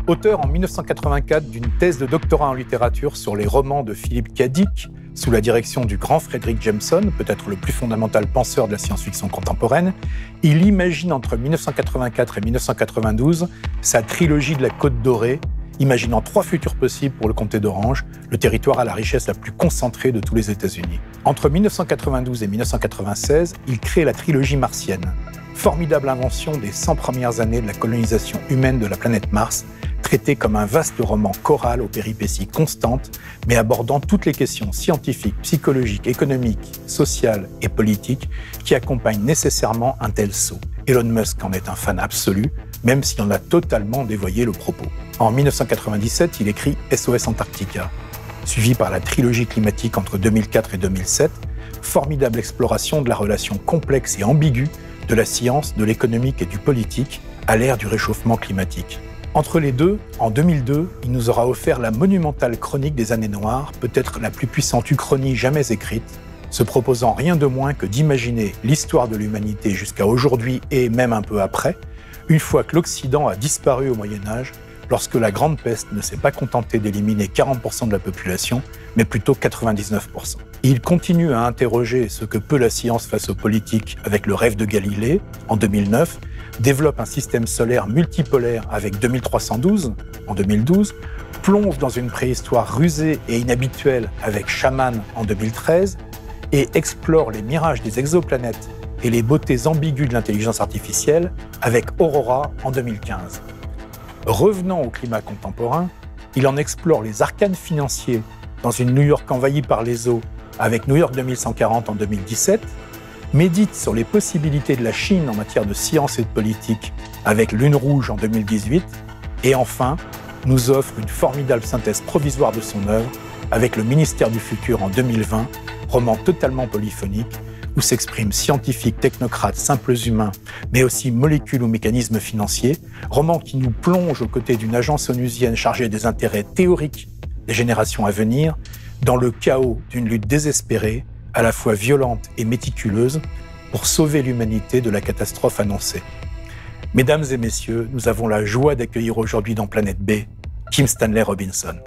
Auteur en 1984 d'une thèse de doctorat en littérature sur les romans de Philippe K. Dick, sous la direction du grand Fredric Jameson, peut-être le plus fondamental penseur de la science-fiction contemporaine, il imagine entre 1984 et 1992 sa trilogie de la Côte Dorée, imaginant 3 futurs possibles pour le Comté d'Orange, le territoire à la richesse la plus concentrée de tous les États-Unis. Entre 1992 et 1996, il crée la trilogie martienne, formidable invention des 100 premières années de la colonisation humaine de la planète Mars, traité comme un vaste roman choral aux péripéties constantes, mais abordant toutes les questions scientifiques, psychologiques, économiques, sociales et politiques qui accompagnent nécessairement un tel saut. Elon Musk en est un fan absolu, même s'il en a totalement dévoyé le propos. En 1997, il écrit S.O.S Antarctica, suivi par la trilogie climatique entre 2004 et 2007, formidable exploration de la relation complexe et ambiguë de la science, de l'économique et du politique à l'ère du réchauffement climatique. Entre les deux, en 2002, il nous aura offert la monumentale chronique des années noires, peut-être la plus puissante uchronie jamais écrite, se proposant rien de moins que d'imaginer l'histoire de l'humanité jusqu'à aujourd'hui et même un peu après, une fois que l'Occident a disparu au Moyen-Âge, lorsque la Grande Peste ne s'est pas contentée d'éliminer 40% de la population, mais plutôt 99%. Et il continue à interroger ce que peut la science face aux politiques avec le rêve de Galilée, en 2009, développe un système solaire multipolaire avec 2312, en 2012, plonge dans une préhistoire rusée et inhabituelle avec Shaman, en 2013, et explore les mirages des exoplanètes et les beautés ambiguës de l'intelligence artificielle avec Aurora, en 2015. Revenant au climat contemporain, il en explore les arcanes financiers dans une New York envahie par les eaux avec New York 2140 en 2017, médite sur les possibilités de la Chine en matière de science et de politique avec Lune Rouge en 2018, et enfin, nous offre une formidable synthèse provisoire de son œuvre avec le Ministère du Futur en 2020, roman totalement polyphonique, où s'expriment scientifiques, technocrates, simples humains, mais aussi molécules ou mécanismes financiers, roman qui nous plonge aux côtés d'une agence onusienne chargée des intérêts théoriques des générations à venir, dans le chaos d'une lutte désespérée, à la fois violente et méticuleuse, pour sauver l'humanité de la catastrophe annoncée. Mesdames et messieurs, nous avons la joie d'accueillir aujourd'hui dans Planète B, Kim Stanley Robinson.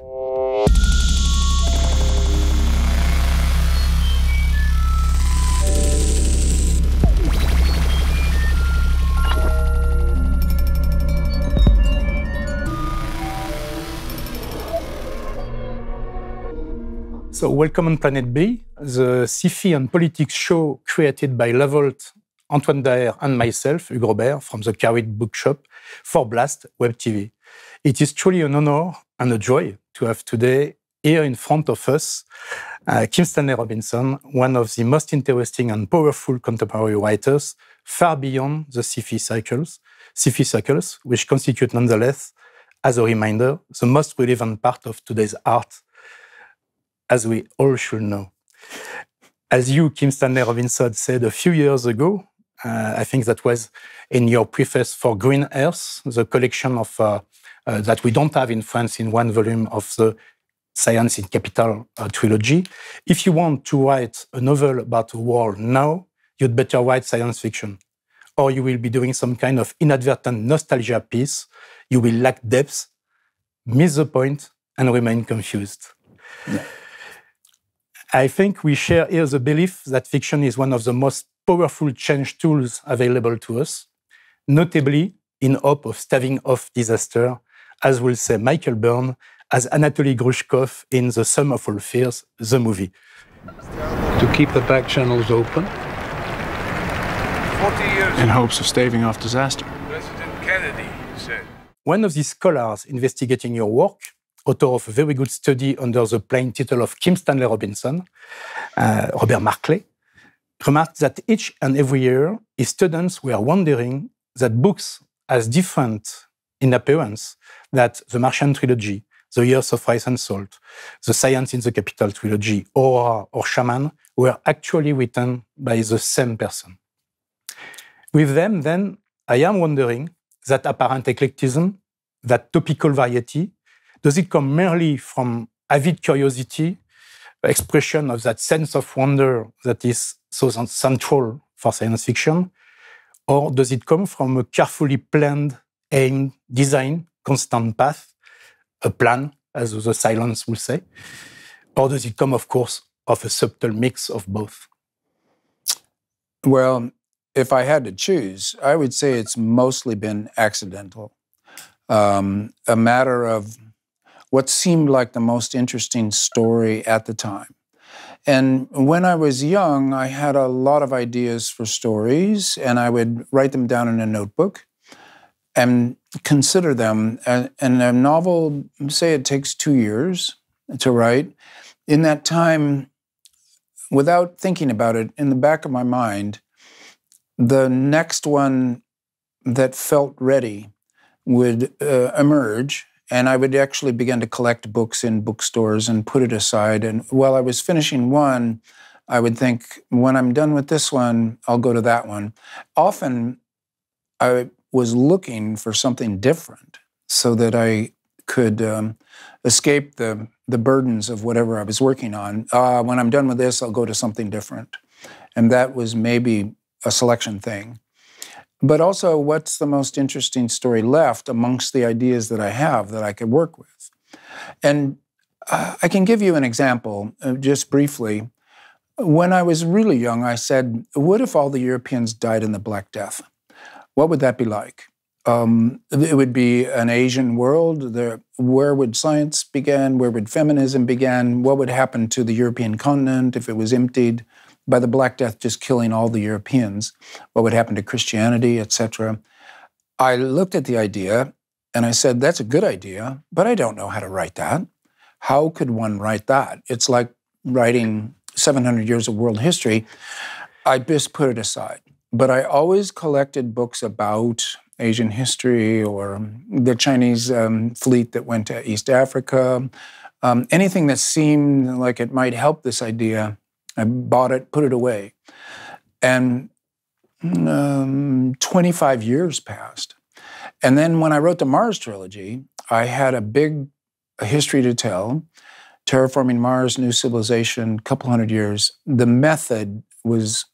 So, welcome on Planet B, the sci-fi and politics show created by Lavolt, Antoine Daher and myself, Hugues Robert, from the Carried Bookshop for Blast Web TV. It is truly an honor and a joy to have today here in front of us Kim Stanley Robinson, one of the most interesting and powerful contemporary writers, far beyond the sci-fi circles, which constitute nonetheless, as a reminder, the most relevant part of today's art, as we all should know. As you, Kim Stanley Robinson, said a few years ago, I think that was in your preface for Green Earth, the collection of that we don't have in France in one volume of the Science in Capital trilogy. If you want to write a novel about the world now, you'd better write science fiction, or you will be doing some kind of inadvertent nostalgia piece. You will lack depth, miss the point, and remain confused. Yeah. I think we share here the belief that fiction is one of the most powerful change tools available to us, notably in hope of staving off disaster, as will say Michael Byrne, as Anatoly Grushkov in The Sum of All Fears, the movie. To keep the back channels open? 40 years in hopes of staving off disaster. President Kennedy said. One of the scholars investigating your work, author of a very good study under the plain title of Kim Stanley Robinson, Robert Markley, remarked that each and every year his students were wondering that books as different in appearance that the Martian trilogy, the Years of Rice and Salt, the Science in the Capital trilogy, Aurora or Shaman, were actually written by the same person. With them, then, I am wondering that apparent eclectism, that topical variety, does it come merely from avid curiosity, expression of that sense of wonder that is so central for science fiction, or does it come from a carefully planned, aimed, designed, constant path a plan, as the silence will say? Or does it come, of course, of a subtle mix of both? Well, if I had to choose, I would say it's mostly been accidental. A matter of what seemed like the most interesting story at the time. And when I was young, I had a lot of ideas for stories, and I would write them down in a notebook and consider them. And a novel, say it takes 2 years to write. In that time, without thinking about it, in the back of my mind, the next one that felt ready would emerge, and I would actually begin to collect books in bookstores and put it aside. And while I was finishing one, I would think, when I'm done with this one, I'll go to that one. Often, I was looking for something different so that I could escape the burdens of whatever I was working on. When I'm done with this, I'll go to something different. And that was maybe a selection thing. But also, what's the most interesting story left amongst the ideas that I have that I could work with? And I can give you an example, just briefly. When I was really young, I said, what if all the Europeans died in the Black Death? What would that be like? It would be an Asian world. Where would science begin? Where would feminism begin? What would happen to the European continent if it was emptied by the Black Death just killing all the Europeans? What would happen to Christianity, etc.? I looked at the idea and I said, that's a good idea, but I don't know how to write that. How could one write that? It's like writing 700 years of world history. I just put it aside. But I always collected books about Asian history or the Chinese fleet that went to East Africa. Anything that seemed like it might help this idea, I bought it, put it away. And 25 years passed. And then when I wrote the Mars trilogy, I had a big history to tell. Terraforming Mars, New Civilization, couple hundred years. The method was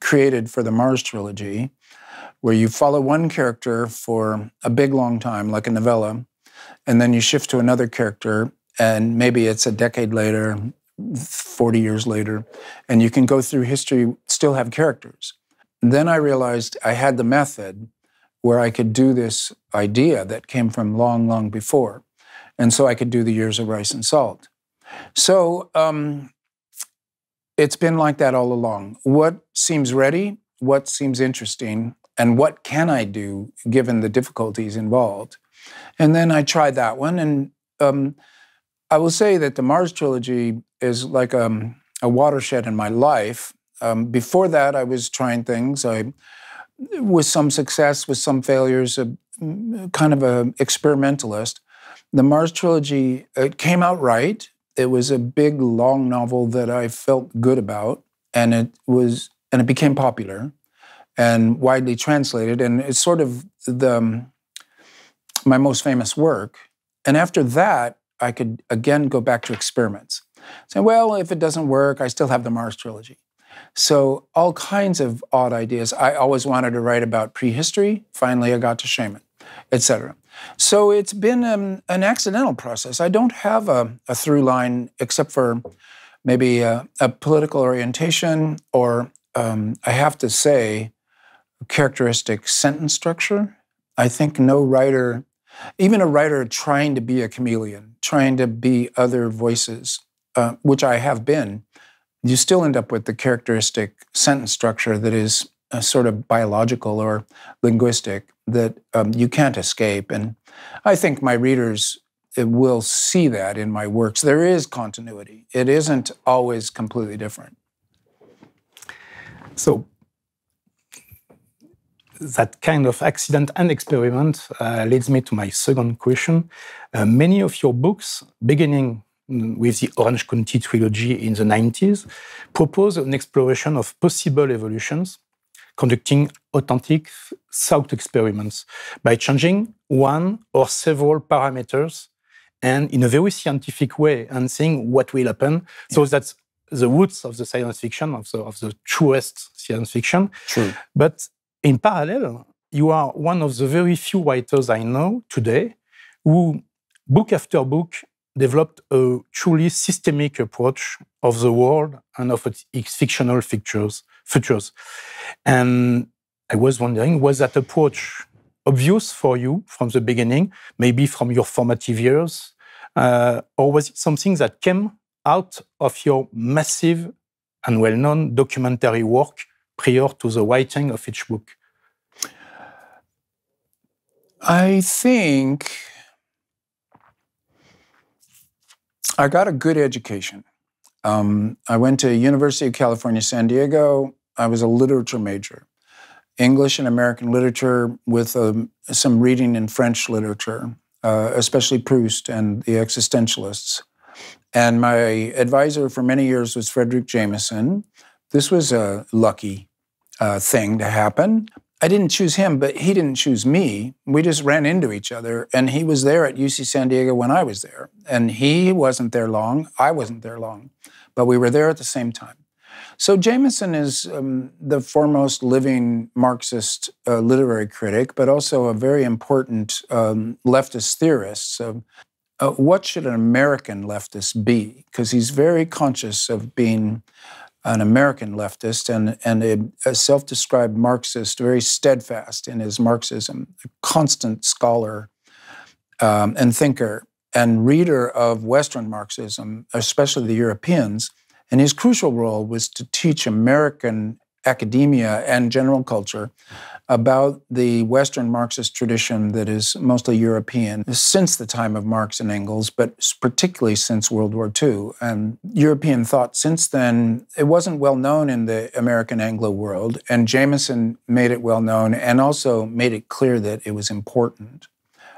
created for the Mars trilogy, where you follow one character for a big long time, like a novella, and then you shift to another character, and maybe it's a decade later, 40 years later, and you can go through history, still have characters. And then I realized I had the method where I could do this idea that came from long, long before. And so I could do the Years of Rice and Salt. So it's been like that all along. What seems ready, what seems interesting, and what can I do given the difficulties involved? And then I tried that one, and I will say that the Mars trilogy is like a watershed in my life. Before that, I was trying things. With some success, with some failures, kind of an experimentalist. The Mars trilogy, it came out right. It was a big, long novel that I felt good about, and it became popular and widely translated, and it's sort of my most famous work. And after that, I could again go back to experiments. Say, well, if it doesn't work, I still have the Mars trilogy. So all kinds of odd ideas. I always wanted to write about prehistory. Finally, I got to Shaman, etc. So it's been an accidental process. I don't have a through line except for maybe a political orientation or, I have to say, characteristic sentence structure. I think no writer, even a writer trying to be a chameleon, trying to be other voices, which I have been, you still end up with the characteristic sentence structure that is sort of biological or linguistic that you can't escape. And I think my readers will see that in my works. There is continuity. It isn't always completely different. So that kind of accident and experiment leads me to my second question. Many of your books, beginning with the Orange County trilogy in the 90s, propose an exploration of possible evolutions, conducting authentic thought experiments by changing one or several parameters and in a very scientific way and seeing what will happen. Yeah. So that's the roots of the science fiction, of the truest science fiction. True. But in parallel, you are one of the very few writers I know today who book after book, developed a truly systemic approach of the world and of its fictional futures. And I was wondering, was that approach obvious for you from the beginning, maybe from your formative years, or was it something that came out of your massive and well-known documentary work prior to the writing of each book? I think I got a good education. I went to University of California, San Diego. I was a literature major, English and American literature with some reading in French literature, especially Proust and the existentialists. And my advisor for many years was Fredric Jameson. This was a lucky thing to happen. I didn't choose him, but he didn't choose me. We just ran into each other, and he was there at UC San Diego when I was there. And he wasn't there long, I wasn't there long, but we were there at the same time. So Jameson is the foremost living Marxist literary critic, but also a very important leftist theorist. So what should an American leftist be? Because he's very conscious of being an American leftist and a self-described Marxist, very steadfast in his Marxism, a constant scholar and thinker and reader of Western Marxism, especially the Europeans. And his crucial role was to teach American academia and general culture about the Western Marxist tradition that is mostly European since the time of Marx and Engels, but particularly since World War II. And European thought since then, it wasn't well known in the American Anglo world, and Jameson made it well known and also made it clear that it was important.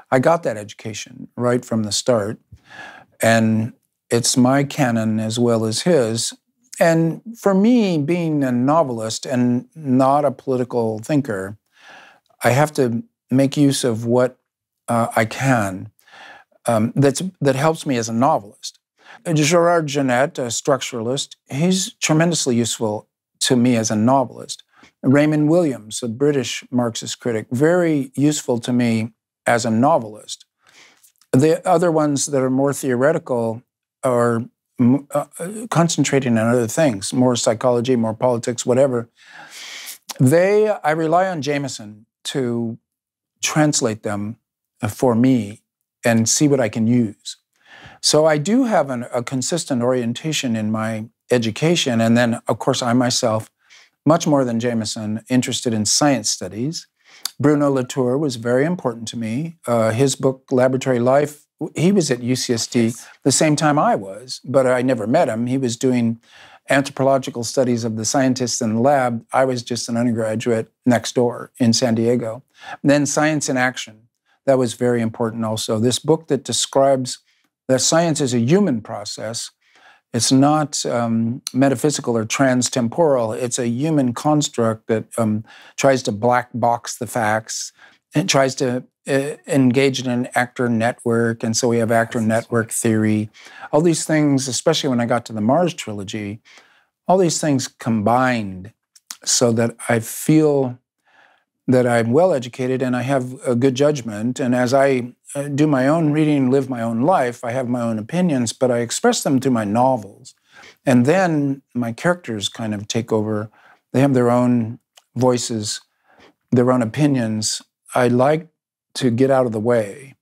I got that education right from the start, and it's my canon as well as his. And for me, being a novelist and not a political thinker, I have to make use of what I can that helps me as a novelist. Gerard Genette, a structuralist, he's tremendously useful to me as a novelist. Raymond Williams, a British Marxist critic, very useful to me as a novelist. The other ones that are more theoretical are concentrating on other things, more psychology, more politics, whatever. I rely on Jameson to translate them for me and see what I can use. So I do have a consistent orientation in my education. And then, of course, I myself, much more than Jameson, interested in science studies. Bruno Latour was very important to me. His book, Laboratory Life, he was at UCSD the same time I was, but I never met him. He was doing anthropological studies of the scientists in the lab. I was just an undergraduate next door in San Diego. And then Science in Action. That was very important also. This book that describes that science is a human process. It's not metaphysical or trans-temporal. It's a human construct that tries to black box the facts. It tries to engage in an actor network, and so we have actor network theory. All these things, especially when I got to the Mars trilogy, all these things combined so that I feel that I'm well-educated and I have a good judgment. And as I do my own reading, live my own life, I have my own opinions, but I express them through my novels. And then my characters kind of take over. They have their own voices, their own opinions. I like to get out of the way.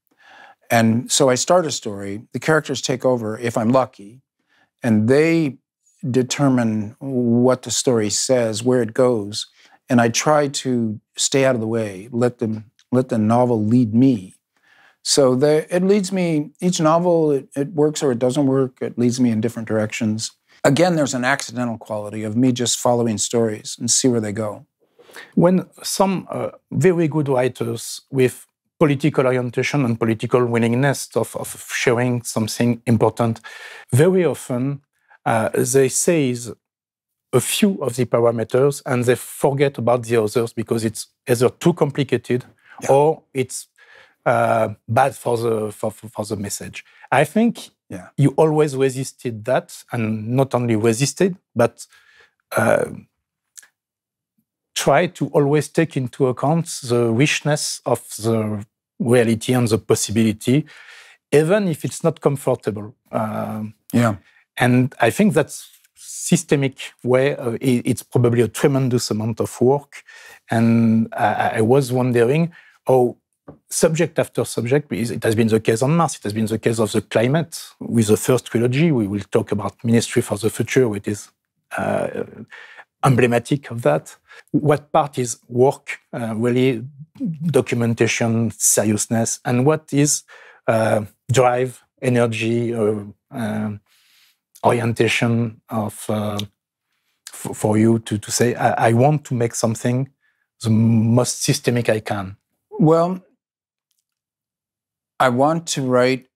And so I start a story, the characters take over if I'm lucky, and they determine what the story says, where it goes. And I try to stay out of the way, let the novel lead me. So it leads me, each novel, it works or it doesn't work, it leads me in different directions. Again, there's an accidental quality of me just following stories and see where they go. When some very good writers with political orientation and political willingness of sharing something important, very often they say a few of the parameters and they forget about the others because it's either too complicated or it's bad for the message. I think you always resisted that, and not only resisted, but try to always take into account the richness of the reality and the possibility even if it's not comfortable. Yeah. And I think that's systemic way. It's probably a tremendous amount of work. And I was wondering how subject after subject, it has been the case on Mars, it has been the case of the climate with the first trilogy. We will talk about Ministry for the Future, which is emblematic of that. What part is work, really documentation, seriousness, and what is drive, energy, orientation of for you to say, I want to make something the most systemic I can? Well, I want to write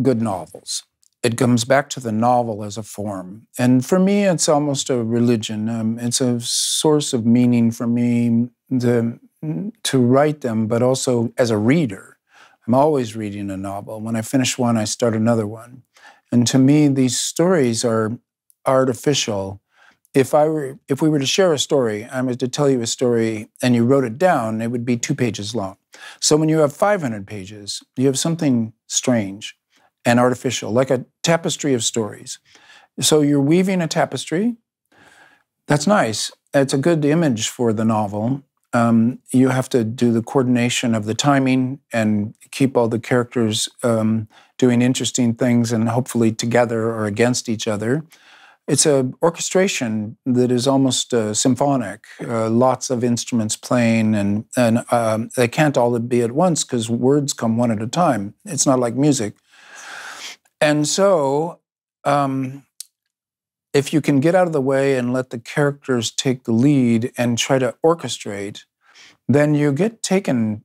good novels. It comes back to the novel as a form. And for me, it's almost a religion. It's a source of meaning for me to write them, but also as a reader. I'm always reading a novel. When I finish one, I start another one. And to me, these stories are artificial. If we were to share a story, I was to tell you a story and you wrote it down, it would be 2 pages long. So when you have 500 pages, you have something strange and artificial, like a tapestry of stories. So you're weaving a tapestry. That's nice. It's a good image for the novel. You have to do the coordination of the timing and keep all the characters doing interesting things and hopefully together or against each other. It's an orchestration that is almost symphonic, lots of instruments playing, and they can't all be at once because words come one at a time. It's not like music. And so if you can get out of the way and let the characters take the lead and try to orchestrate, then you get taken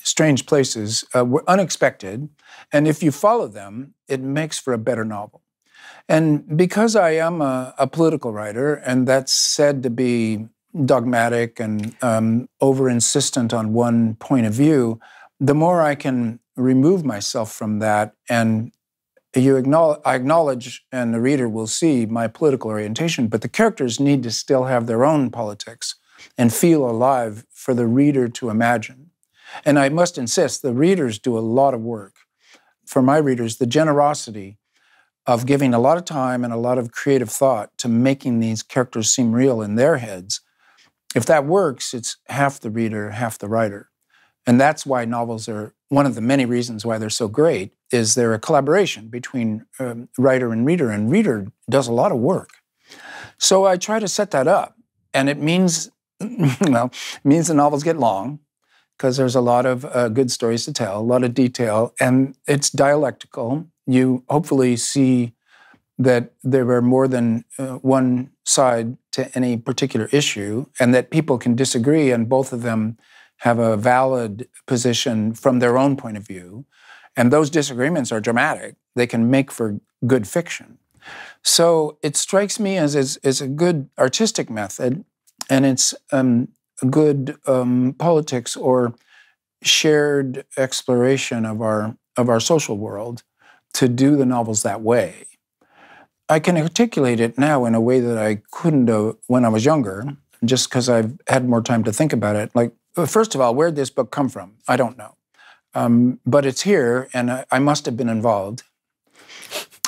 strange places, unexpected, and if you follow them, it makes for a better novel. And because I am a political writer, and that's said to be dogmatic and over-insistent on one point of view, the more I can remove myself from that, and I acknowledge, and the reader will see my political orientation, but the characters need to still have their own politics and feel alive for the reader to imagine. And I must insist, the readers do a lot of work. For my readers, the generosity of giving a lot of time and a lot of creative thought to making these characters seem real in their heads, if that works, it's half the reader, half the writer. And that's why novels are, one of the many reasons why they're so great, is they're a collaboration between writer, and reader does a lot of work. So I try to set that up, and it means, well, it means the novels get long, because there's a lot of good stories to tell, a lot of detail, and it's dialectical. You hopefully see that there are more than one side to any particular issue, and that people can disagree, and both of them have a valid position from their own point of view. And those disagreements are dramatic. They can make for good fiction. So it strikes me as a good artistic method, and it's a good politics or shared exploration of our social world to do the novels that way. I can articulate it now in a way that I couldn't when I was younger, just because I've had more time to think about it. Like, first of all, where'd this book come from? I don't know. But it's here, and I must have been involved.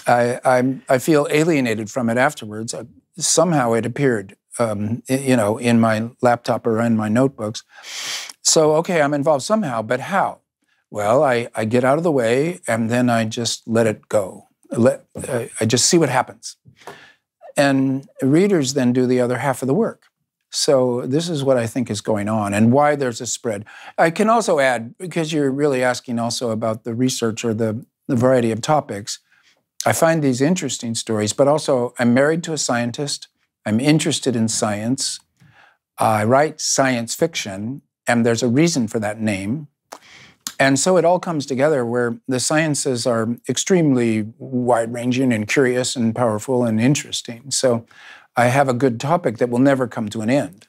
I feel alienated from it afterwards. Somehow it appeared, in my laptop or in my notebooks. So, okay, I'm involved somehow, but how? Well, I get out of the way, and then I just let it go. I just see what happens. And readers then do the other half of the work. So this is what I think is going on and why there's a spread. I can also add, because you're really asking also about the research or the variety of topics, I find these interesting stories, but also I'm married to a scientist. I'm interested in science. I write science fiction, and there's a reason for that name. And so it all comes together where the sciences are extremely wide-ranging and curious and powerful and interesting. So I have a good topic that will never come to an end.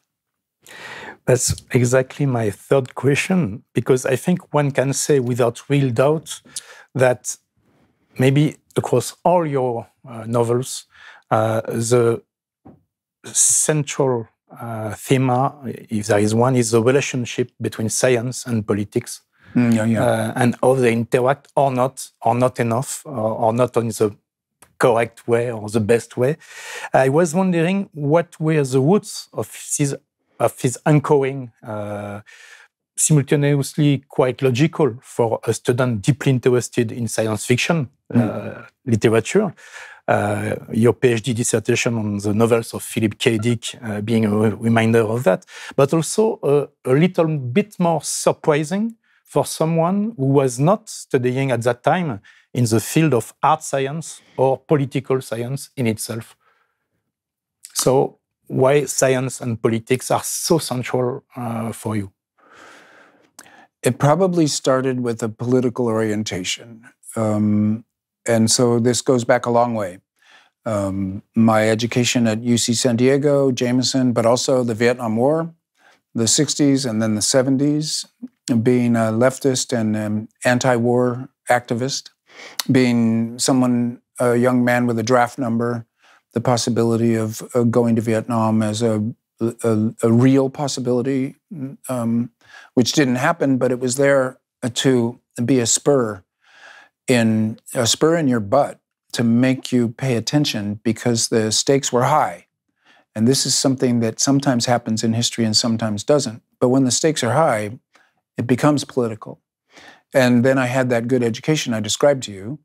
That's exactly my third question, because I think one can say without real doubt that maybe across all your novels, the central theme, if there is one, is the relationship between science and politics. and how they interact or not enough, or not in the correct way or the best way. I was wondering what were the roots of his anchoring, simultaneously quite logical for a student deeply interested in science fiction literature. Your PhD dissertation on the novels of Philip K. Dick being a reminder of that, but also a little bit more surprising for someone who was not studying at that time in the field of art science or political science in itself. So why science and politics are so central for you? It probably started with a political orientation. And so this goes back a long way. My education at UC San Diego, Jameson, but also the Vietnam War, the 60s and then the 70s, being a leftist and anti-war activist, being a young man with a draft number, the possibility of going to Vietnam as a real possibility, which didn't happen, but it was there to be a spur in your butt to make you pay attention because the stakes were high. And this is something that sometimes happens in history and sometimes doesn't. But when the stakes are high, it becomes political. And then I had that good education I described to you.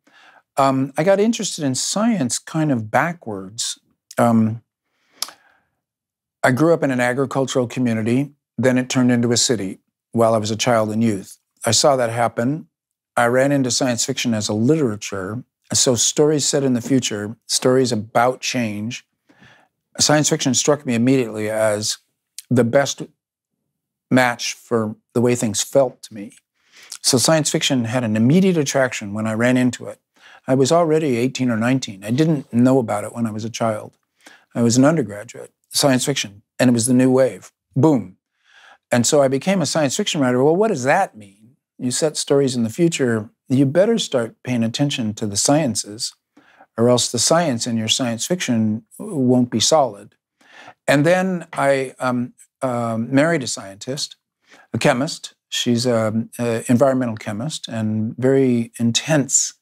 I got interested in science kind of backwards. I grew up in an agricultural community, then it turned into a city while I was a child and youth. I saw that happen. I ran into science fiction as a literature. So stories set in the future, stories about change. Science fiction struck me immediately as the best match for the way things felt to me. So science fiction had an immediate attraction when I ran into it. I was already 18 or 19. I didn't know about it when I was a child. I was an undergraduate, science fiction, and it was the new wave. Boom. And so I became a science fiction writer. Well, what does that mean? You set stories in the future, you better start paying attention to the sciences, or else the science in your science fiction won't be solid. And then I married a scientist, a chemist. She's an environmental chemist and very intense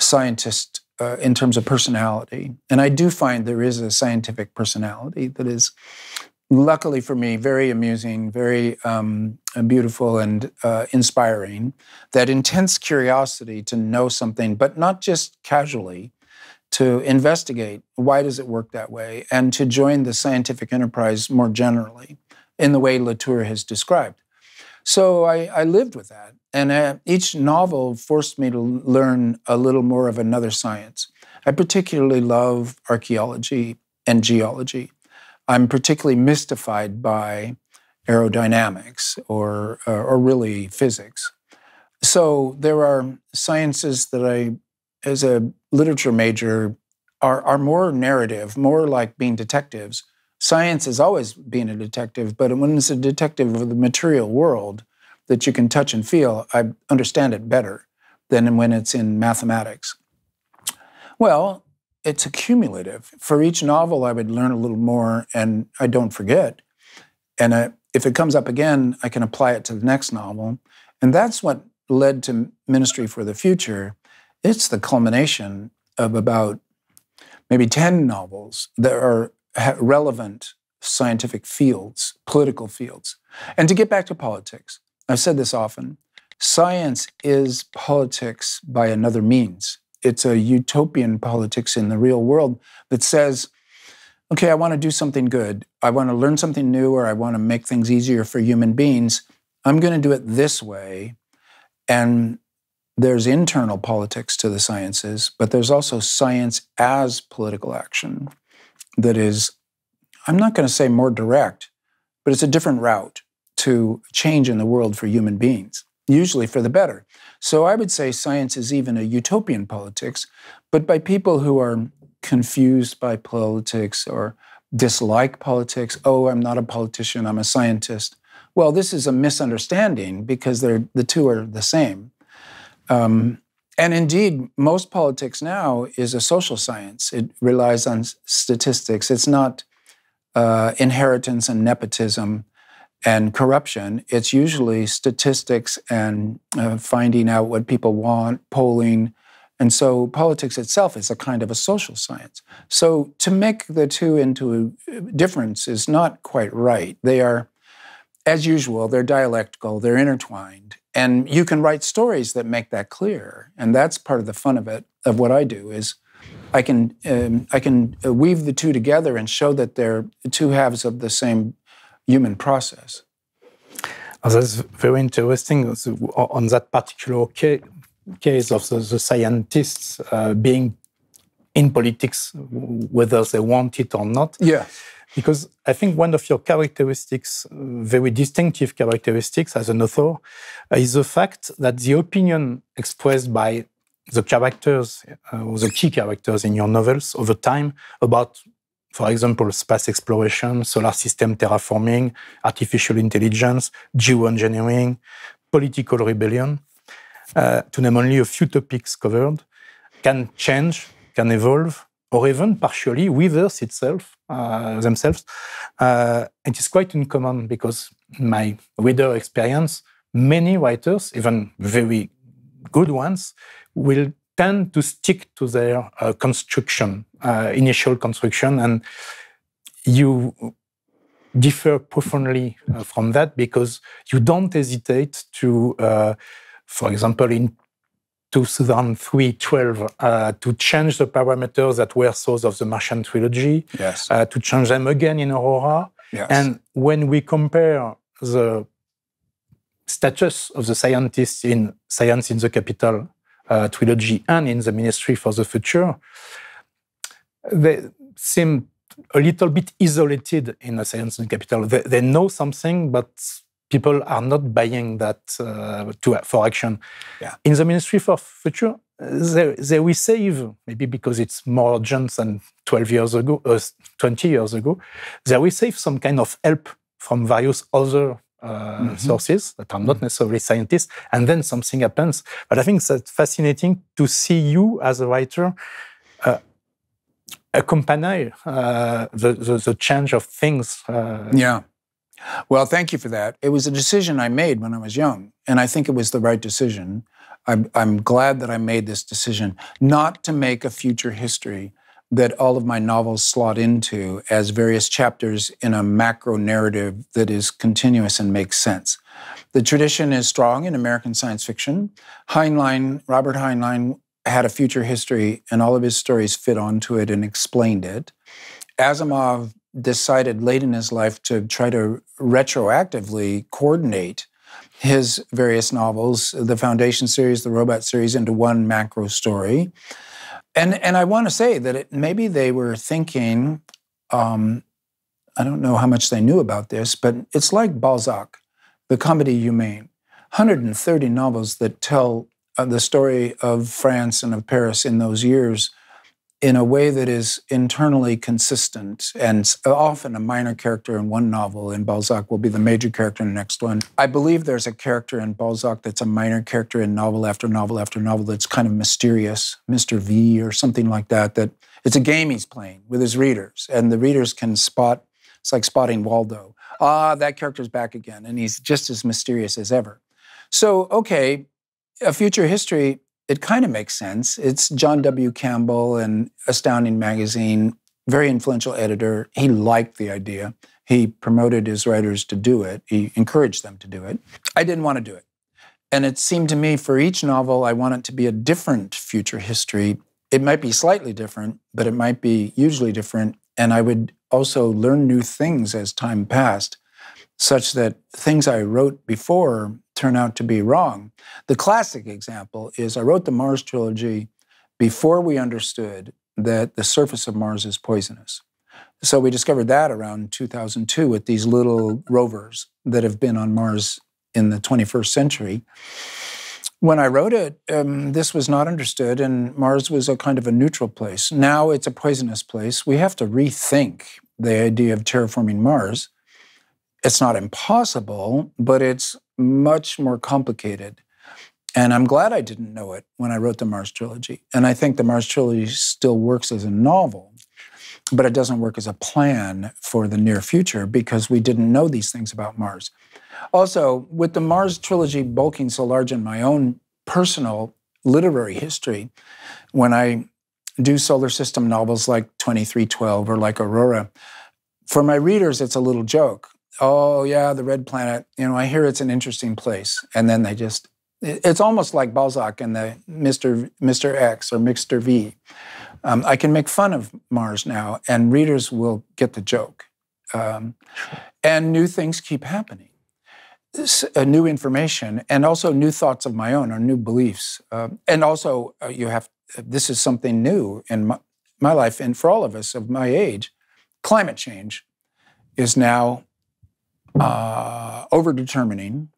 scientist in terms of personality. And I do find there is a scientific personality that is, luckily for me, very amusing, very beautiful and inspiring. That intense curiosity to know something, but not just casually, to investigate why does it work that way, and to join the scientific enterprise more generally in the way Latour has described. So I lived with that. And each novel forced me to learn a little more of another science. I particularly love archaeology and geology. I'm particularly mystified by aerodynamics or really physics. So there are sciences that I, as a literature major, are more narrative, more like being detectives. Science is always being a detective, but when it's a detective of the material world that you can touch and feel, I understand it better than when it's in mathematics. Well, it's accumulative. For each novel, I would learn a little more, and I don't forget. And if it comes up again, I can apply it to the next novel. And that's what led to Ministry for the Future. It's the culmination of about maybe 10 novels that are relevant scientific fields, political fields. And to get back to politics, I've said this often, science is politics by another means. It's a utopian politics in the real world that says, okay, I want to do something good. I want to learn something new, or I want to make things easier for human beings. I'm going to do it this way. And there's internal politics to the sciences, but there's also science as political action that is, I'm not going to say more direct, but it's a different route to change in the world for human beings, usually for the better. So I would say science is even a utopian politics, but by people who are confused by politics or dislike politics. Oh, I'm not a politician, I'm a scientist. Well, this is a misunderstanding because the two are the same. And indeed, most politics now is a social science. It relies on statistics. It's not inheritance and nepotism and corruption, it's usually statistics and finding out what people want, polling. And so politics itself is a kind of a social science. So to make the two into a difference is not quite right. They are, as usual, they're dialectical, they're intertwined. And you can write stories that make that clear. And that's part of the fun of it, of what I do, is I can weave the two together and show that they're two halves of the same human process. Oh, that's very interesting. So, on that particular case of the scientists being in politics, whether they want it or not. Yeah. Because I think one of your characteristics, very distinctive characteristics as an author, is the fact that the opinion expressed by the characters, or the key characters in your novels over time about, for example, space exploration, solar system terraforming, artificial intelligence, geoengineering, political rebellion, to name only a few topics covered, can change, can evolve, or even partially reverse themselves. It is quite uncommon because in my reader experience, many writers, even very good ones, will tend to stick to their initial construction, and you differ profoundly from that because you don't hesitate to, for example, in 2003-12, to change the parameters that were source of the Martian trilogy, Yes. To change them again in Aurora. Yes. And when we compare the status of the scientists in Science in the Capital trilogy and in the Ministry for the Future, they seem a little bit isolated in the Science in the Capital. They know something, but people are not buying that for action. Yeah. In the Ministry for Future, they receive, maybe because it's more urgent than 20 years ago, they receive some kind of help from various other sources that are not necessarily scientists, and then something happens. But I think that's fascinating to see you as a writer accompany the change of things. Yeah. Well, thank you for that. It was a decision I made when I was young, and I think it was the right decision. I'm glad that I made this decision, not to make a future history that all of my novels slot into as various chapters in a macro narrative that is continuous and makes sense. The tradition is strong in American science fiction. Robert Heinlein had a future history, and all of his stories fit onto it and explained it. Asimov decided late in his life to try to retroactively coordinate his various novels, the Foundation series, the Robot series, into one macro story. And I want to say that maybe they were thinking, I don't know how much they knew about this, but it's like Balzac, the Comédie Humaine, 130 novels that tell the story of France and of Paris in those years in a way that is internally consistent, and often a minor character in one novel in Balzac will be the major character in the next one. I believe there's a character in Balzac that's a minor character in novel after novel after novel that's kind of mysterious, Mr. V or something like that, that it's a game he's playing with his readers, and the readers can spot, it's like spotting Waldo. That character's back again, and he's just as mysterious as ever. So, okay, a future history, it kind of makes sense. It's John W. Campbell and Astounding Magazine, very influential editor. He liked the idea. He promoted his writers to do it. He encouraged them to do it. I didn't want to do it. And it seemed to me for each novel, I want it to be a different future history. It might be slightly different, but it might be hugely different. And I would also learn new things as time passed, such that things I wrote before turn out to be wrong. The classic example is I wrote the Mars trilogy before we understood that the surface of Mars is poisonous. So we discovered that around 2002 with these little rovers that have been on Mars in the 21st century. When I wrote it, this was not understood, and Mars was a kind of a neutral place. Now it's a poisonous place. We have to rethink the idea of terraforming Mars. It's not impossible, but it's much more complicated. And I'm glad I didn't know it when I wrote the Mars trilogy. And I think the Mars trilogy still works as a novel. but it doesn't work as a plan for the near future because we didn't know these things about Mars. Also, with the Mars trilogy bulking so large in my own personal literary history, when I do solar system novels like 2312 or like Aurora, for my readers, it's a little joke. Oh, yeah, the red planet, I hear it's an interesting place. And then they just, it's almost like Balzac and the Mr. X or Mr. V. I can make fun of Mars now, and readers will get the joke. And new things keep happening. New information, and also new thoughts of my own, or new beliefs. And also, this is something new in my life, and for all of us of my age, climate change is now over-determining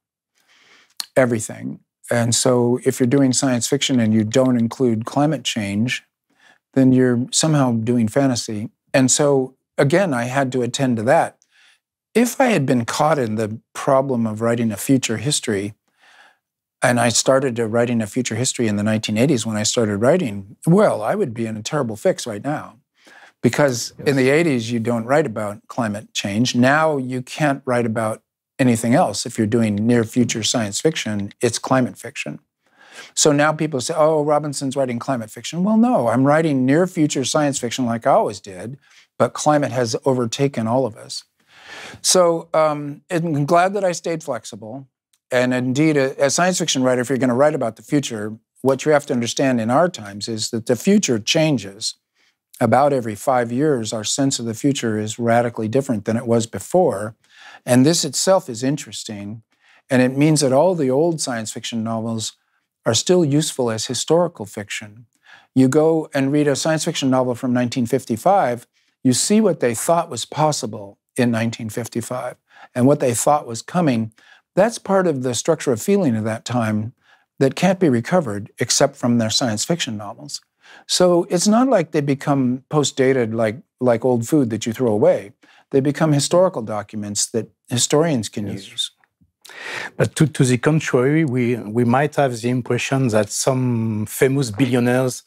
everything. And so if you're doing science fiction and you don't include climate change, then you're somehow doing fantasy. And so, again, I had to attend to that. If I had been caught in the problem of writing a future history, and I started writing a future history in the 1980s when I started writing, well, I would be in a terrible fix right now. Because in the 80s, you don't write about climate change. Now you can't write about anything else. If you're doing near future science fiction, it's climate fiction. So now people say, oh, Robinson's writing climate fiction. Well, no, I'm writing near future science fiction like I always did, but climate has overtaken all of us. So I'm glad that I stayed flexible. And indeed, as a science fiction writer, if you're going to write about the future, what you have to understand in our times is that the future changes. About every 5 years, our sense of the future is radically different than it was before. And this itself is interesting. And it means that all the old science fiction novels are still useful as historical fiction. You go and read a science fiction novel from 1955, you see what they thought was possible in 1955 and what they thought was coming. That's part of the structure of feeling of that time that can't be recovered except from their science fiction novels. So it's not like they become post-dated like old food that you throw away. They become historical documents that historians can use. But to the contrary, we might have the impression that some famous billionaires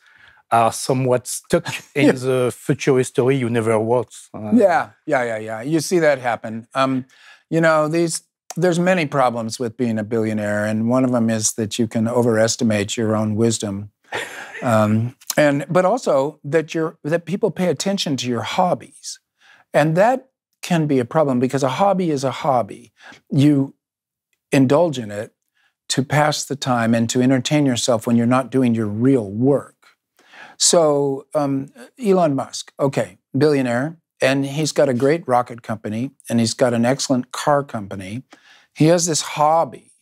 are somewhat stuck in the future history you never wrote. Yeah. You see that happen. There's many problems with being a billionaire, and one of them is that you can overestimate your own wisdom. But also that people pay attention to your hobbies. And that can be a problem because a hobby is a hobby. You indulge in it to pass the time and to entertain yourself when you're not doing your real work. So Elon Musk, billionaire, and he's got a great rocket company and he's got an excellent car company. He has this hobby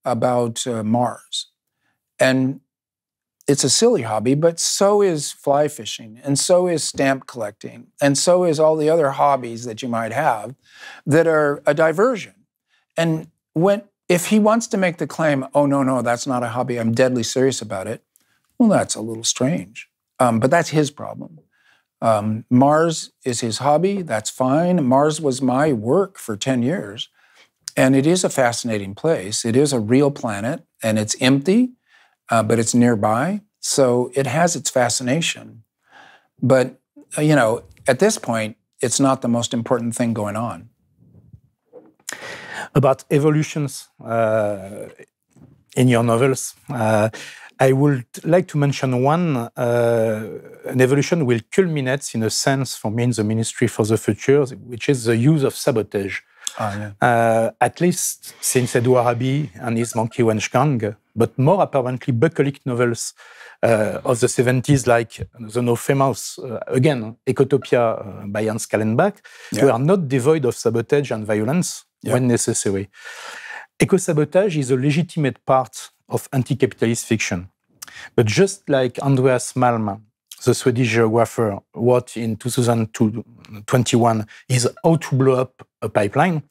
about Mars. And it's a silly hobby, but so is fly fishing, and so is stamp collecting, and so is all the other hobbies that you might have that are a diversion. And if he wants to make the claim, oh, no, that's not a hobby, I'm deadly serious about it, well, that's a little strange. But that's his problem. Mars is his hobby, that's fine. Mars was my work for 10 years, and it is a fascinating place. It is a real planet, and it's empty, but it's nearby, so it has its fascination. But, at this point, it's not the most important thing going on. About evolutions in your novels, I would like to mention one. An evolution will culminate, in a sense, for me in the Ministry for the Future, which is the use of sabotage. At least since Edward Abbey and his Monkey Wrench Gang, but more apparently bucolic novels of the 70s, like the now famous, Ecotopia by Hans Kallenbach, were not devoid of sabotage and violence when necessary. Eco-sabotage is a legitimate part of anti-capitalist fiction. But just like Andreas Malm, the Swedish geographer, wrote in 2021, is How to Blow Up a Pipeline.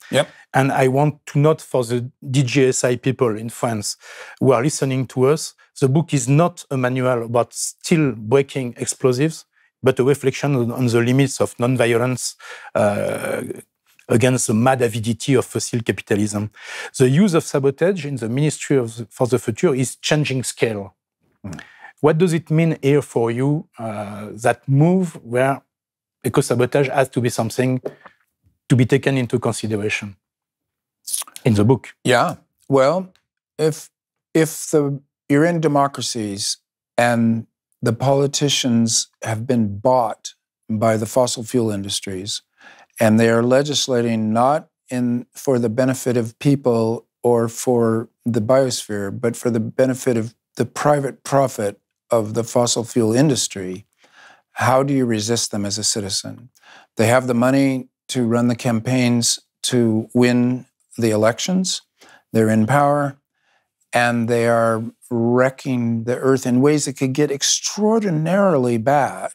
And I want to note for the DGSI people in France who are listening to us, the book is not a manual about still breaking explosives, but a reflection on the limits of non-violence against the mad avidity of fossil capitalism. The use of sabotage in the Ministry for the Future is changing scale. What does it mean here for you, that move where eco-sabotage has to be something to be taken into consideration in the book. Yeah. Well, if you're in democracies and the politicians have been bought by the fossil fuel industries, and they are legislating not for the benefit of people or for the biosphere, but for the benefit of the private profit of the fossil fuel industry, how do you resist them as a citizen? They have the money to run the campaigns to win the elections. They're in power, and they are wrecking the earth in ways that could get extraordinarily bad.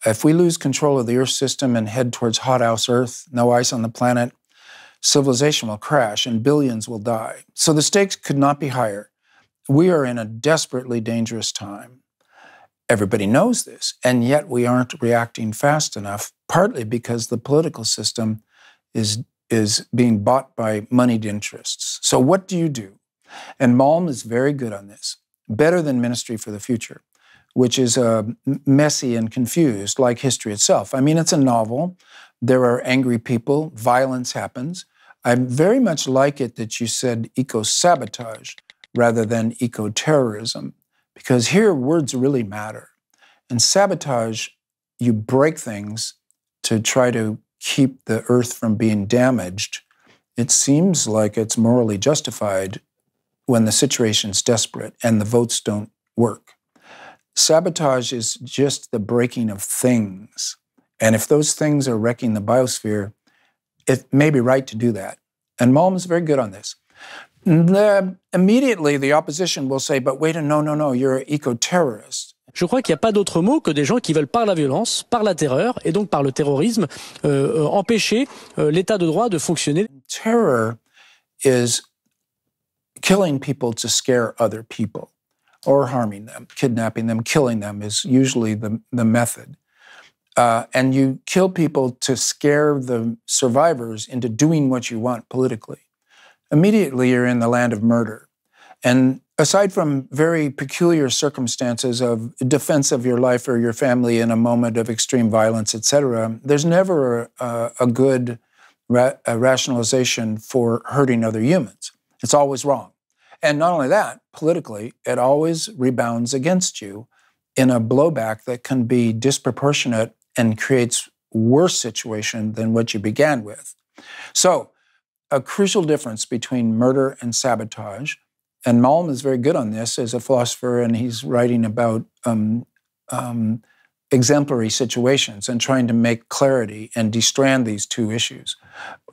If we lose control of the Earth system and head towards hothouse Earth, no ice on the planet, civilization will crash and billions will die. So the stakes could not be higher. We are in a desperately dangerous time. Everybody knows this, and yet we aren't reacting fast enough, partly because the political system is being bought by moneyed interests. So what do you do? And Malm is very good on this, better than Ministry for the Future, which is messy and confused, like history itself. I mean, it's a novel. There are angry people. Violence happens. I very much like it that you said eco-sabotage rather than eco-terrorism, because here words really matter. And sabotage, you break things to try to keep the earth from being damaged. It seems like it's morally justified when the situation's desperate and the votes don't work. Sabotage is just the breaking of things. And if those things are wrecking the biosphere, it may be right to do that. And Malm is very good on this. Immediately, the opposition will say, but wait, no, you're an eco-terrorist. Je crois qu'il n'y a pas d'autre mot que des gens qui veulent par la violence, par la terreur et donc par le terrorisme empêcher l'état de droit de fonctionner. Terror is killing people to scare other people or harming them, kidnapping them, killing them is usually the method. And you kill people to scare the survivors into doing what you want politically. Immediately, you're in the land of murder. And aside from very peculiar circumstances of defense of your life or your family in a moment of extreme violence, etc., there's never a good rationalization for hurting other humans. It's always wrong. And not only that, politically, it always rebounds against you in a blowback that can be disproportionate and creates worse situation than what you began with. So, a crucial difference between murder and sabotage, and Malm is very good on this as a philosopher, and he's writing about exemplary situations and trying to make clarity and destrand these two issues.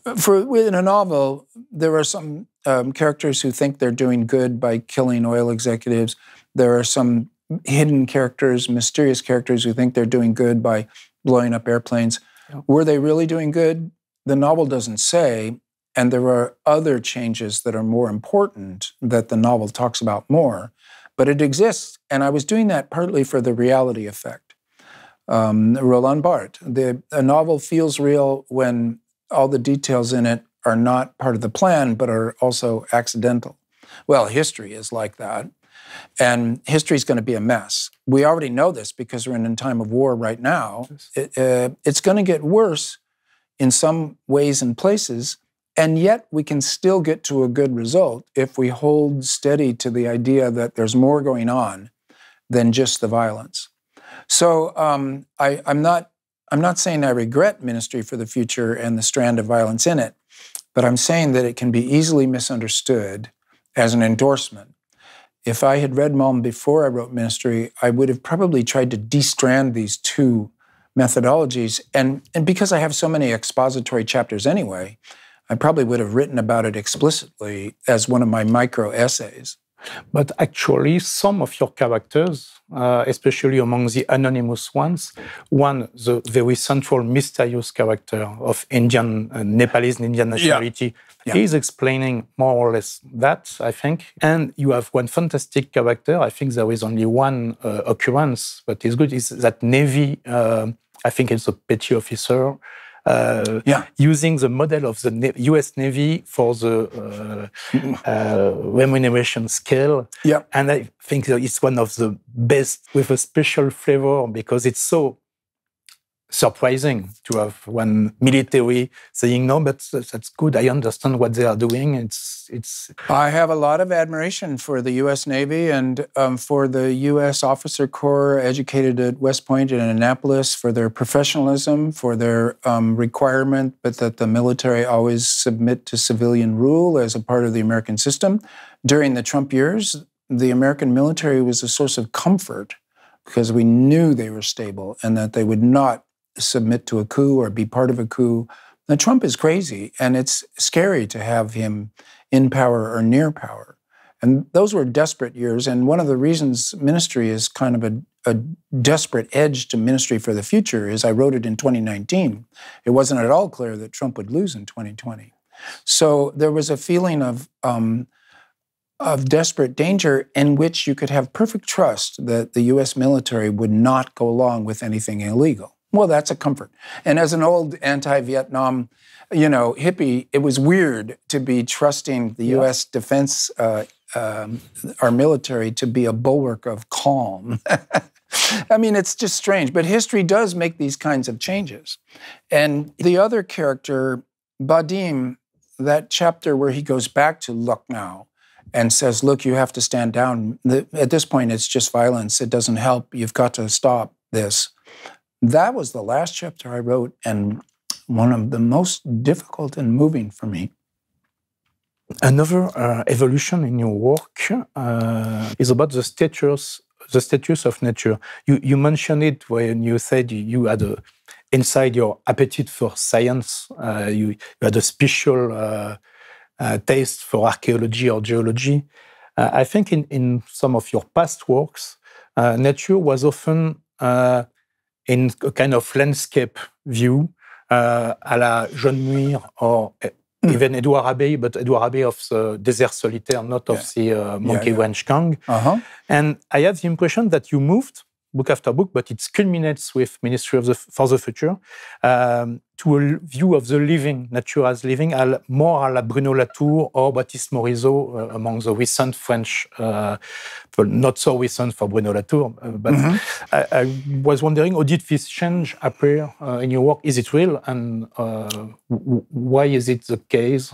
Within a novel, there are some characters who think they're doing good by killing oil executives. There are some hidden characters, mysterious characters who think they're doing good by blowing up airplanes. Yeah. Were they really doing good? The novel doesn't say, and there are other changes that are more important that the novel talks about more, but it exists. And I was doing that partly for the reality effect. Roland Barthes, a novel feels real when all the details in it are not part of the plan, but are also accidental. Well, history is like that. And history is going to be a mess. We already know this because we're in a time of war right now. It's going to get worse in some ways and places, and yet we can still get to a good result if we hold steady to the idea that there's more going on than just the violence. So I'm not saying I regret Ministry for the Future and the strand of violence in it, but I'm saying that it can be easily misunderstood as an endorsement. If I had read Malm before I wrote Ministry, I would have probably tried to destrand these two methodologies. And because I have so many expository chapters anyway, I probably would have written about it explicitly as one of my micro-essays. But actually, some of your characters, especially among the anonymous ones, one, the very central mysterious character of Indian, Nepalese and Indian nationality, is explaining more or less that, I think. And you have one fantastic character. I think there is only one occurrence, but it's good, is that Navy, I think it's a petty officer, using the model of the US Navy for the remuneration scale. Yeah. And I think it's one of the best with a special flavor because it's so surprising to have one military saying, no, but that's good. I understand what they are doing. I have a lot of admiration for the U.S. Navy and for the U.S. Officer Corps educated at West Point and Annapolis for their professionalism, for their requirement, but that the military always submit to civilian rule as a part of the American system. During the Trump years, the American military was a source of comfort because we knew they were stable and that they would not submit to a coup or be part of a coup. Now, Trump is crazy, and it's scary to have him in power or near power. And those were desperate years, and one of the reasons ministry is kind of a desperate edge to ministry for the future is I wrote it in 2019. It wasn't at all clear that Trump would lose in 2020. So there was a feeling of desperate danger in which you could have perfect trust that the U.S. military would not go along with anything illegal. Well, that's a comfort. And as an old anti-Vietnam, hippie, it was weird to be trusting the U.S. defense, our military, to be a bulwark of calm. I mean, it's just strange. But history does make these kinds of changes. And the other character, Badim, that chapter where he goes back to Lucknow and says, look, you have to stand down. At this point, it's just violence. It doesn't help. You've got to stop this. That was the last chapter I wrote, and one of the most difficult and moving for me. Another evolution in your work is about the status of nature. You mentioned it when you said you had inside your appetite for science, you had a special taste for archaeology or geology. I think in some of your past works, nature was often in a kind of landscape view, à la John Muir or even Edouard Abbey, but Edouard Abbey of the Désert Solitaire, not of the Monkey Ranch Gang. And I have the impression that you moved, book after book, but it culminates with Ministry for the Future, to a view of the living, nature as living, more à la Bruno Latour or Baptiste Morisot, among the recent French, not so recent for Bruno Latour, but I was wondering, how did this change appear in your work? Is it real? And why is it the case?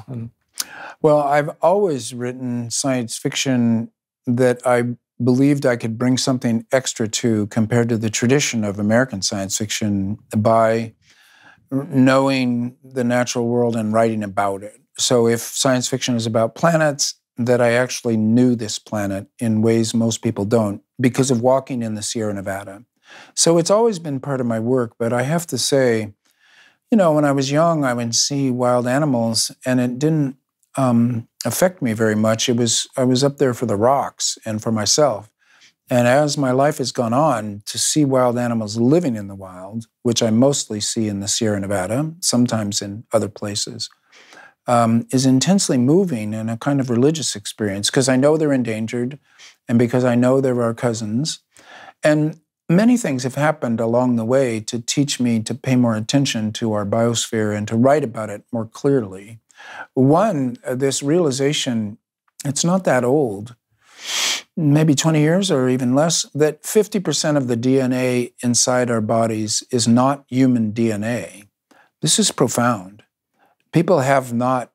Well, I've always written science fiction that I believed I could bring something extra to compared to the tradition of American science fiction by knowing the natural world and writing about it. So if science fiction is about planets, that I actually knew this planet in ways most people don't because of walking in the Sierra Nevada. So it's always been part of my work, but I have to say, when I was young, I would see wild animals and it didn't affect me very much. I was up there for the rocks and for myself. And as my life has gone on, to see wild animals living in the wild, which I mostly see in the Sierra Nevada, sometimes in other places, is intensely moving and a kind of religious experience because I know they're endangered and because I know they're our cousins. And many things have happened along the way to teach me to pay more attention to our biosphere and to write about it more clearly. One, this realization, it's not that old, maybe 20 years or even less, that 50% of the DNA inside our bodies is not human DNA. This is profound. People have not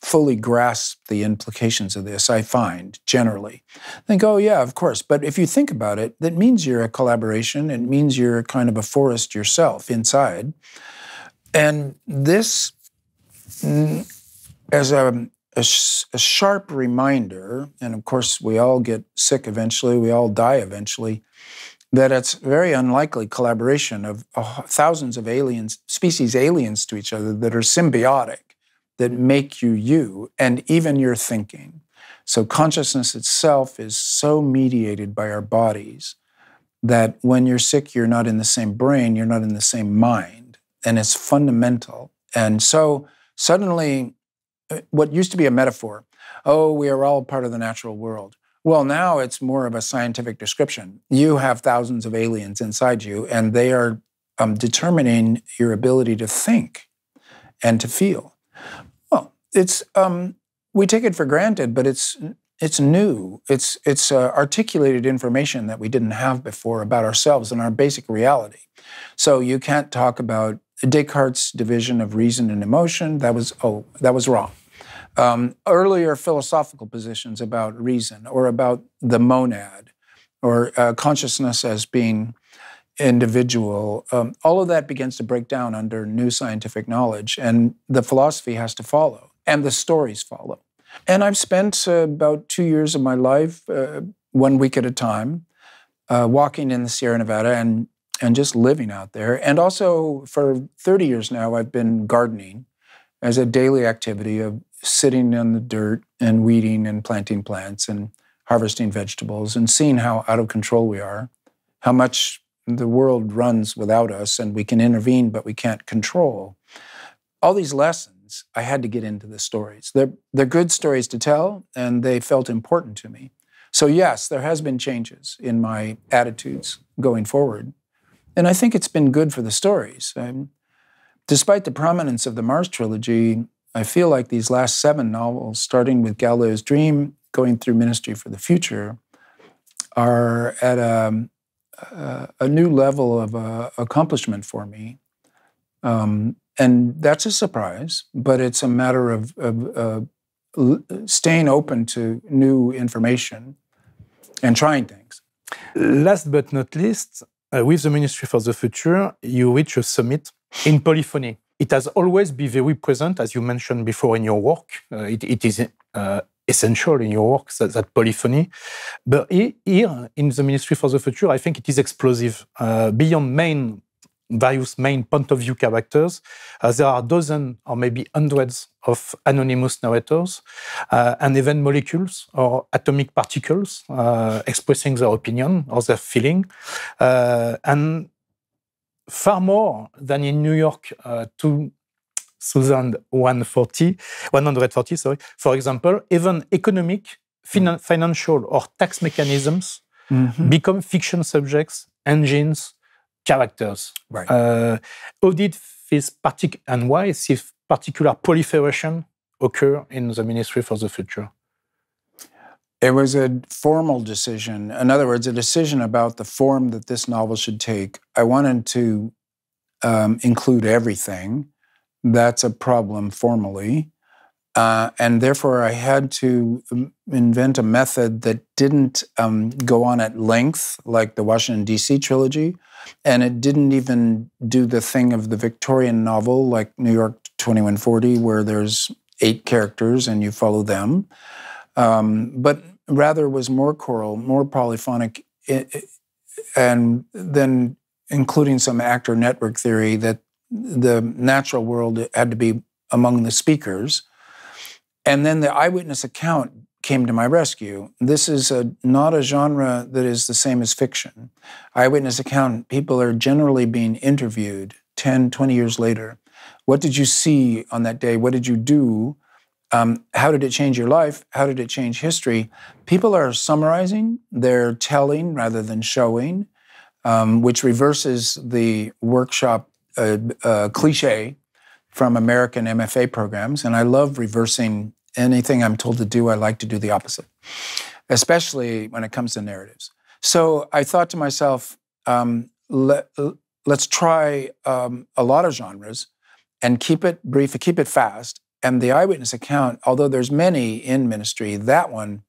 fully grasped the implications of this, I find, generally. Think, oh yeah, of course. But if you think about it, that means you're a collaboration. It means you're kind of a forest yourself inside. And this, as a sharp reminder, and of course we all get sick eventually, we all die eventually, that it's very unlikely collaboration of thousands of species aliens to each other that are symbiotic, that make you, and even your thinking. So consciousness itself is so mediated by our bodies that when you're sick, you're not in the same brain, you're not in the same mind, and it's fundamental. And so suddenly, what used to be a metaphor, oh, we are all part of the natural world. Well, now it's more of a scientific description. You have thousands of aliens inside you, and they are determining your ability to think and to feel. Well, it's we take it for granted, but it's it's new. It's articulated information that we didn't have before about ourselves and our basic reality. So you can't talk about Descartes' division of reason and emotion. That was wrong. Earlier philosophical positions about reason or about the monad or consciousness as being individual, all of that begins to break down under new scientific knowledge, and the philosophy has to follow, and the stories follow. And I've spent about 2 years of my life, 1 week at a time, walking in the Sierra Nevada and just living out there. And also for 30 years now, I've been gardening as a daily activity of sitting in the dirt and weeding and planting plants and harvesting vegetables and seeing how out of control we are, how much the world runs without us and we can intervene, but we can't control. All these lessons, I had to get into the stories. They're good stories to tell, and they felt important to me. So yes, there has been changes in my attitudes going forward. And I think it's been good for the stories. Despite the prominence of the Mars trilogy, I feel like these last 7 novels, starting with Galileo's Dream, going through Ministry for the Future, are at a new level of accomplishment for me. And that's a surprise, but it's a matter of staying open to new information and trying things. Last but not least, with the Ministry for the Future, you reach a summit in polyphony. It has always been very present, as you mentioned before, in your work. It is essential in your work, that polyphony. But here, in the Ministry for the Future, I think it is explosive. Beyond various main point of view characters, there are dozens or maybe hundreds of anonymous narrators and even molecules or atomic particles expressing their opinion or their feeling. And far more than in New York 2140, for example, even economic, financial or tax mechanisms become fiction subjects, engines, characters. Right. How did this and why is this particular proliferation occur in the Ministry for the Future? It was a formal decision. In other words, a decision about the form that this novel should take. I wanted to include everything. That's a problem formally. And therefore, I had to invent a method that didn't go on at length, like the Washington, D.C. trilogy, and it didn't even do the thing of the Victorian novel, like New York 2140, where there's 8 characters and you follow them, but rather was more choral, more polyphonic, and then including some actor network theory that the natural world had to be among the speakers. And then the eyewitness account came to my rescue. This is not a genre that is the same as fiction. Eyewitness account, people are generally being interviewed 10, 20 years later. What did you see on that day? What did you do? How did it change your life? How did it change history? People are summarizing, they're telling rather than showing, which reverses the workshop cliche from American MFA programs. And I love reversing anything I'm told to do. I like to do the opposite, especially when it comes to narratives. So I thought to myself, let's try a lot of genres and keep it brief, keep it fast. And the eyewitness account, although there's many in Ministry, that one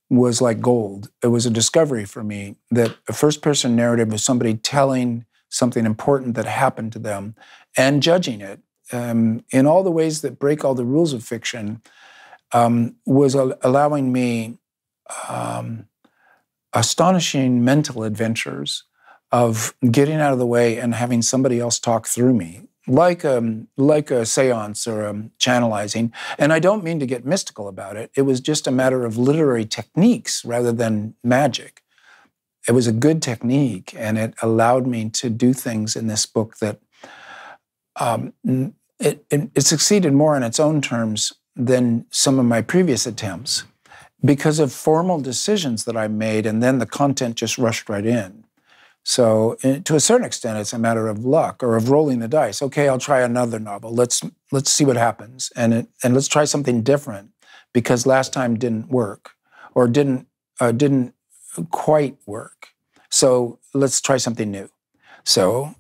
was like gold. It was a discovery for me that a first-person narrative was somebody telling something important that happened to them and judging it in all the ways that break all the rules of fiction, was allowing me astonishing mental adventures of getting out of the way and having somebody else talk through me, like a seance or a channelizing. And I don't mean to get mystical about it. It was just a matter of literary techniques rather than magic. It was a good technique, and it allowed me to do things in this book that it succeeded more on its own terms than some of my previous attempts because of formal decisions that I made, and then the content just rushed right in. So to a certain extent, it's a matter of luck or of rolling the dice. Okay, I'll try another novel. Let's see what happens, and let's try something different because last time didn't work. or didn't quite work. So let's try something new. So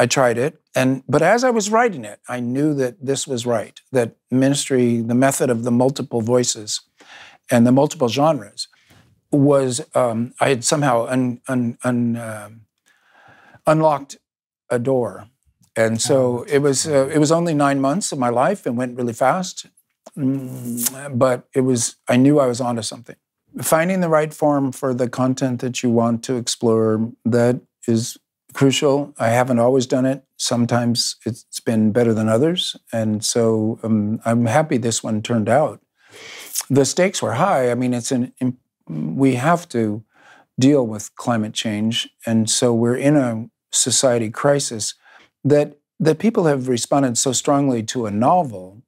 I tried it, but as I was writing it, I knew that this was right. That ministry, the method of the multiple voices and the multiple genres, was I had somehow unlocked a door. And so it was only 9 months of my life and went really fast. But I knew I was onto something. Finding the right form for the content that you want to explore, that is crucial. I haven't always done it. Sometimes it's been better than others. And so I'm happy this one turned out. The stakes were high. I mean, we have to deal with climate change. And so we're in a society crisis that people have responded so strongly to a novel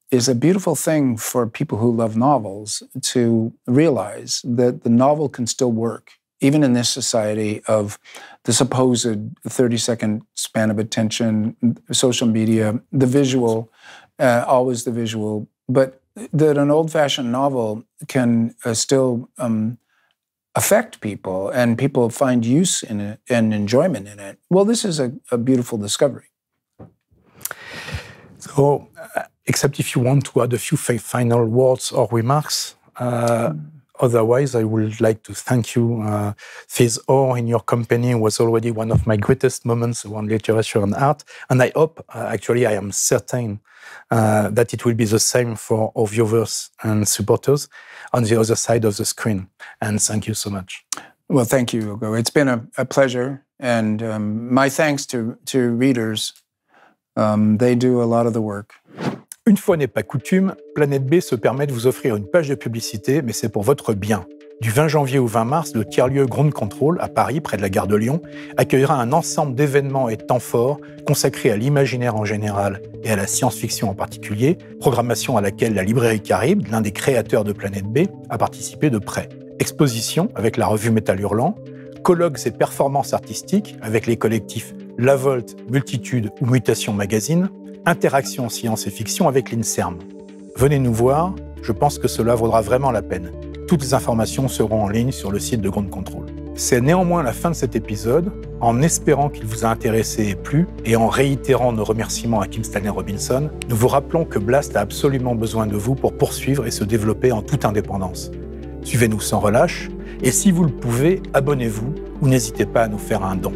is a beautiful thing for people who love novels to realize that the novel can still work, even in this society of the supposed 30-second span of attention, social media, the visual, always the visual, but that an old-fashioned novel can still affect people, and people find use in it and enjoyment in it. Well, this is a beautiful discovery. So, except if you want to add a few final words or remarks, otherwise I would like to thank you. This hour in your company was already one of my greatest moments around literature and art, and I hope, actually I am certain, that it will be the same for our viewers and supporters on the other side of the screen. And thank you so much. Well, thank you, Hugo. It's been a pleasure, and my thanks to readers. They do a lot of the work. Une fois n'est pas coutume, Planète B se permet de vous offrir une page de publicité, mais c'est pour votre bien. Du 20 janvier au 20 mars, le tiers-lieu Ground Control, à Paris, près de la gare de Lyon, accueillera un ensemble d'événements et de temps forts consacrés à l'imaginaire en général et à la science-fiction en particulier, programmation à laquelle la librairie Caribe, l'un des créateurs de Planète B, a participé de près. Exposition avec la revue Métal Hurlant, colloques et performances artistiques avec les collectifs La Volte, Multitude ou Mutation Magazine, interaction science et fiction avec l'INSERM. Venez nous voir, je pense que cela vaudra vraiment la peine. Toutes les informations seront en ligne sur le site de Ground Control. C'est néanmoins la fin de cet épisode, en espérant qu'il vous a intéressé et plu, et en réitérant nos remerciements à Kim Stanley Robinson, nous vous rappelons que Blast a absolument besoin de vous pour poursuivre et se développer en toute indépendance. Suivez-nous sans relâche, et si vous le pouvez, abonnez-vous ou n'hésitez pas à nous faire un don.